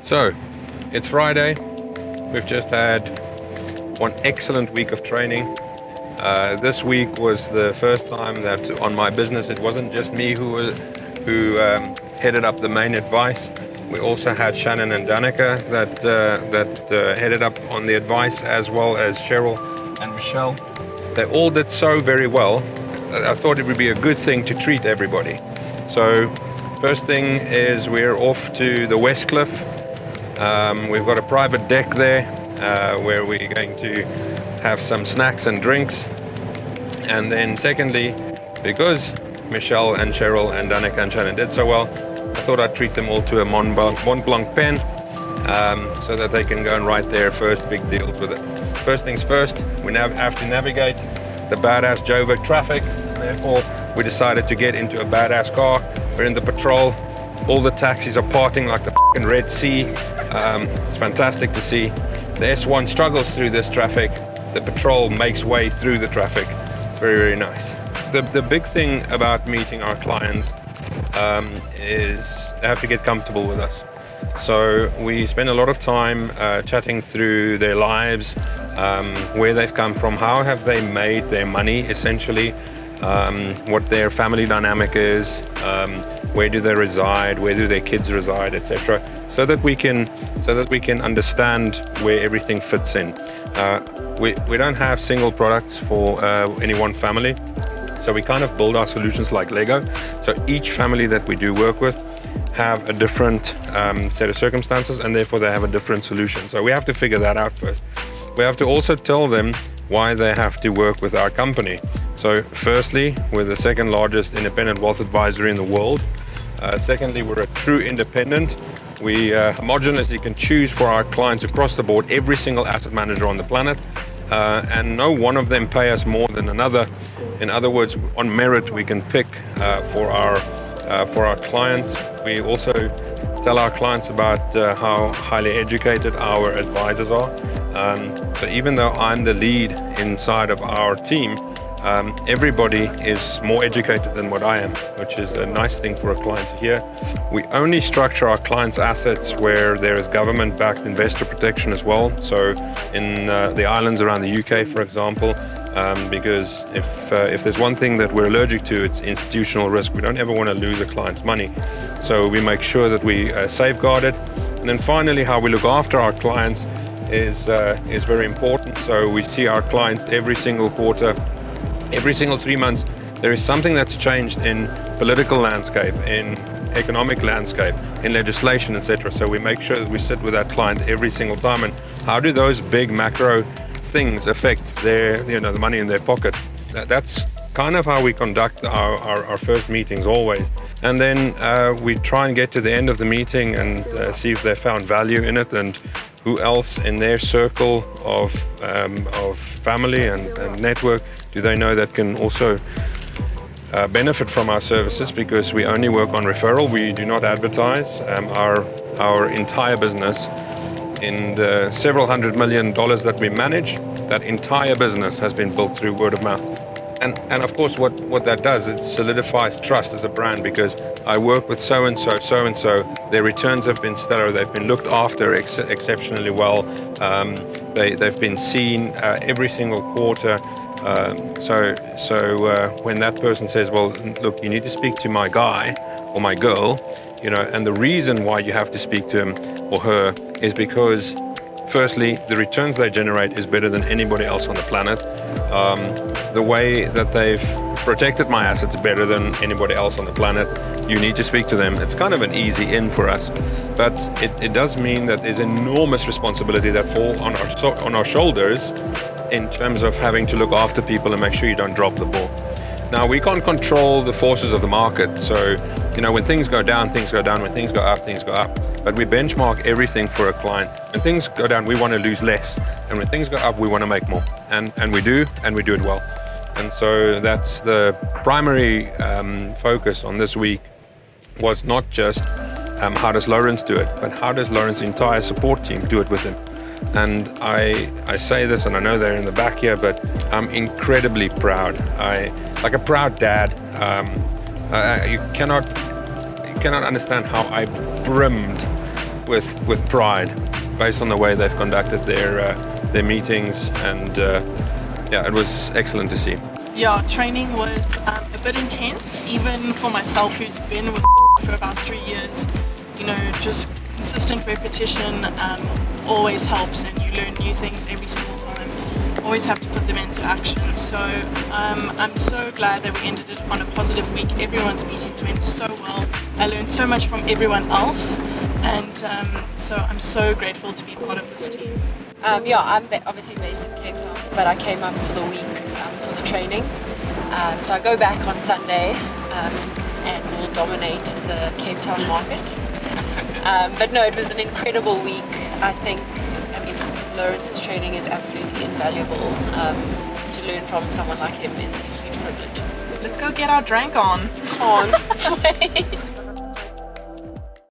So, it's Friday. We've just had one excellent week of training. This week was the first time that on my business it wasn't just me who headed up the main advice. We also had Shannon and that headed up on the advice, as well as Cheryl and Michelle. They all did so very well. I thought it would be a good thing to treat everybody. So first thing is we're off to the Westcliff. We've got a private deck there where we're going to have some snacks and drinks. And then secondly, because Michelle and Cheryl and Danica and Shannon did so well, I thought I'd treat them all to a Montblanc pen so that they can go and write their first big deals with it. First things first, we now have to navigate the badass Jozi traffic. Therefore, we decided to get into a badass car. We're in the patrol. All the taxis are parting like the fucking Red Sea. It's fantastic to see. The S1 struggles through this traffic. The patrol makes way through the traffic. It's very, very nice. The big thing about meeting our clients is they have to get comfortable with us. So we spend a lot of time chatting through their lives, where they've come from, how have they made their money essentially, what their family dynamic is, where do they reside, where do their kids reside, etc. So that we can understand where everything fits in. We don't have single products for any one family. So we kind of build our solutions like Lego. So each family that we do work with have a different set of circumstances, and therefore they have a different solution. So we have to figure that out first. We have to also tell them why they have to work with our company. So firstly, we're the second largest independent wealth advisory in the world. Secondly, we're a true independent. We homogeneously can choose for our clients across the board every single asset manager on the planet, and no one of them pay us more than another. In other words, on merit, we can pick for our clients. We also tell our clients about how highly educated our advisors are. So even though I'm the lead inside of our team, everybody is more educated than what I am, which is a nice thing for a client to hear. We only structure our clients' assets where there is government-backed investor protection as well. So in the islands around the UK, for example, because if there's one thing that we're allergic to, it's institutional risk. We don't ever want to lose a client's money. So we make sure that we safeguard it. And then finally, how we look after our clients is very important. So we see our clients every single quarter. Every single 3 months, there is something that's changed in political landscape, in economic landscape, in legislation, etc. So we make sure that we sit with that client every single time, and how do those big macro things affect their, the money in their pocket. That's kind of how we conduct our first meetings always. And then we try and get to the end of the meeting and see if they found value in it, and who else in their circle of family and network do they know that can also benefit from our services, because we only work on referral. We do not advertise. Our entire business, in the several $100 million that we manage, that entire business has been built through word of mouth. And of course, what that does, it solidifies trust as a brand, because I work with so-and-so, their returns have been stellar, they've been looked after exceptionally well, they've been seen every single quarter. So when that person says, well, look, you need to speak to my guy or my girl, and the reason why you have to speak to him or her is because, firstly, the returns they generate is better than anybody else on the planet. The way that they've protected my assets better than anybody else on the planet. You need to speak to them. It's kind of an easy in for us, but it does mean that there's enormous responsibility that falls on our shoulders in terms of having to look after people and make sure you don't drop the ball. Now, we can't control the forces of the market, so when things go down, things go down. When things go up, things go up. But we benchmark everything for a client. When things go down, we want to lose less, and when things go up, we want to make more, and we do it well. And so that's the primary focus on this week, was not just how does Lawrence do it, but how does Lawrence's entire support team do it with him. And I say this, and I know they're in the back here, but I'm incredibly proud. Like a proud dad. You cannot understand how I brimmed with pride, based on the way they've conducted their meetings, and yeah, it was excellent to see. Yeah, training was a bit intense, even for myself who's been with for about 3 years. You know, just consistent repetition always helps, and you learn new things every single time. Always have to put them into action. So I'm so glad that we ended it on a positive week. Everyone's meetings went so well. I learned so much from everyone else, and so I'm so grateful to be part of this team. Yeah, I'm obviously based in Cape Town, but I came up for the week for the training. So I go back on Sunday and we'll dominate the Cape Town market. But no, it was an incredible week. I mean, Lawrence's training is absolutely invaluable. To learn from someone like him is a huge privilege. Let's go get our drink on. Can't wait.